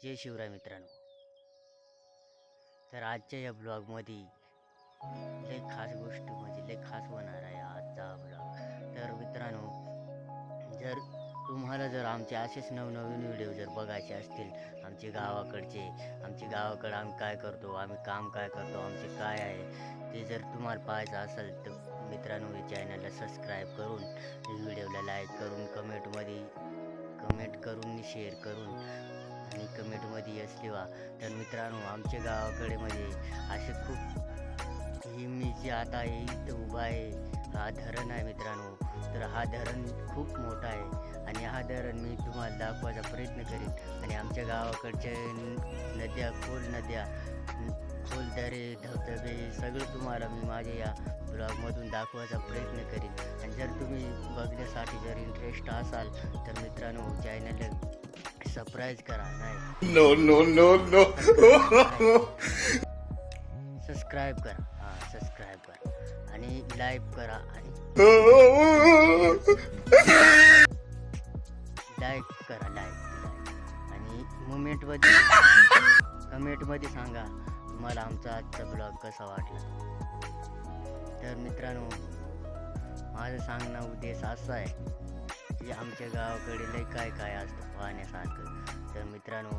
जय शिवराय मित्रांनो. तर आजच्या या ब्लॉगमध्ये लय खास गोष्टी म्हणजे लय खास होणार आहे आजचा हा ब्लॉग. तर मित्रांनो, जर तुम्हाला जर आमचे असेच नवनवीन व्हिडिओ जर बघायचे असतील, आमचे गावाकडं आम्ही काय करतो, आम्ही काम काय करतो, आमचे काय आहे ते जर तुम्हाला पाहायचं असेल तर मित्रांनो, या चॅनलला सबस्क्राईब करून, व्हिडिओला लाईक करून, कमेंट करून, शेअर करून आणि कमेंटमध्ये यस लिहा. तर मित्रांनो, आमच्या गावाकडे म्हणजे असे खूप ही मी जे आता इथं उभा आहे, हा धरण आहे मित्रांनो. तर हा धरण खूप मोठा आहे आणि हा धरण मी तुम्हाला दाखवायचा प्रयत्न करीन. आणि आमच्या गावाकडचे खोल दरे, धबधबे धबधबे तुम्हाला मी माझ्या या ब्लॉगमधून दाखवायचा प्रयत्न करीन. आणि जर तुम्ही बघण्यासाठी जर इंटरेस्ट असाल तर मित्रांनो, चॅनलला सबस्क्राईब करा. नाही, नो सबस्क्राईब करा, सबस्क्राईब करा आणि लाईक करा आणि लाईक आणि कमेंटमध्ये सांगा तुम्हाला आमचा आजचा ब्लॉग कसा वाटला. तर मित्रांनो, माझं सांगणं उद्देश असा आहे की आमच्या गावाकडे लय काय असतं पाहण्यासारखं. तर मित्रांनो,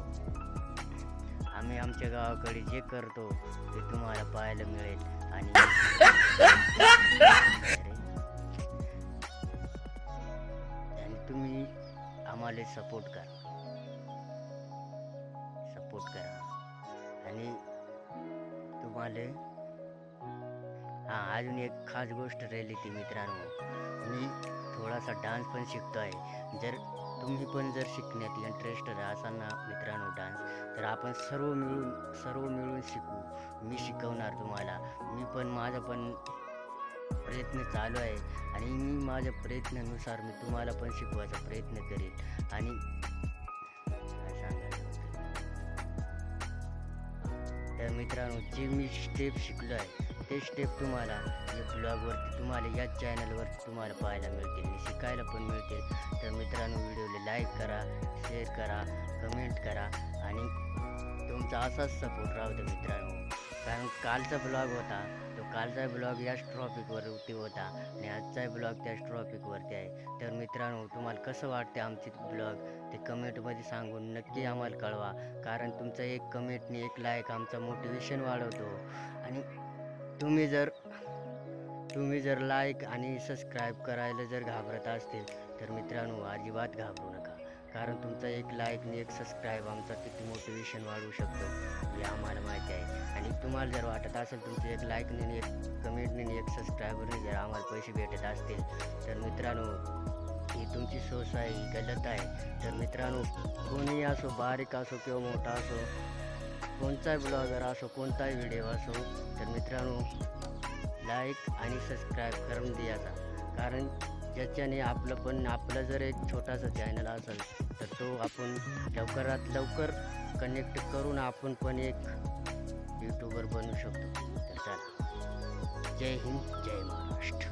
आम्ही आमच्या गावाकडे जे करतो ते तुम्हाला पाहायला मिळेल. आणि तुम्ही आम्हाला सपोर्ट करा आणि तुम्हाला अजून एक खास गोष्ट राहिली ती मित्रांनो, मी थोडासा डान्स पण शिकतो आहे. जर तुम्ही पण जर शिकण्यात इंटरेस्टेड असाल ना मित्रांनो डान्स, तर आपण सर्व मिळून शिकू. मी शिकवणार तुम्हाला. माझा पण प्रयत्न चालू आहे आणि मी माझ्या प्रयत्नानुसार मी तुम्हाला पण शिकवायचा प्रयत्न करेन. आणि काय सांगायचं होतं, तर मित्रांनो, जे मी स्टेप शिकलो आहे ते स्टेप तुम्हाला या ब्लॉगवरती, तुम्हाला या चॅनलवरती तुम्हाला पाहायला मिळतील आणि शिकायला पण मिळतील. तर मित्रांनो, व्हिडिओला लाईक करा, शेअर करा, कमेंट करा आणि तुमचा असाच सपोर्ट राहू दे मित्रांनो. कारण कालचा ब्लॉग याच टॉपिकवरती होता आणि आजचा ब्लॉग त्याच टॉपिकवरती आहे. तर मित्रांनो, तुम्हाला कसं वाटते आमचे ब्लॉग ते कमेंटमध्ये सांगून नक्की आम्हाला कळवा. कारण तुमचं एक कमेंटने एक लाईक आमचं मोटिवेशन वाढवतो. आणि तुम्ही जर लाईक आणि सबस्क्राईब करायला जर घाबरत असतील तर मित्रांनो, अजिबात घाबरू नका. कारण तुमचा एक लाईक आणि एक सबस्क्राईब आमचा किती मोटिवेशन वाढवू शकतो हे आम्हाला माहिती आहे. आणि तुम्हाला जर वाटत असेल तुमचे एक लाईकने, एक कमेंटने, एक सबस्क्रायबरने जर आम्हाला पैसे भेटत असतील तर मित्रांनो, ही तुमची सोच आहे, ही गलत आहे. तर मित्रांनो, कोणीही असो, बारीक असो किंवा मोठा असो, कोणताही ब्लॉगर असो, कोणताही व्हिडिओ असो, तर मित्रांनो, लाईक आणि सबस्क्राईब करून द्यायचा. कारण ज्याच्याने आपलं जर एक छोटासा चॅनल असेल तर तो आपण लवकरात लवकर कनेक्ट करून आपण पण एक यूट्यूबर बनू शकतो. तर चला, जय हिंद, जय महाराष्ट्र.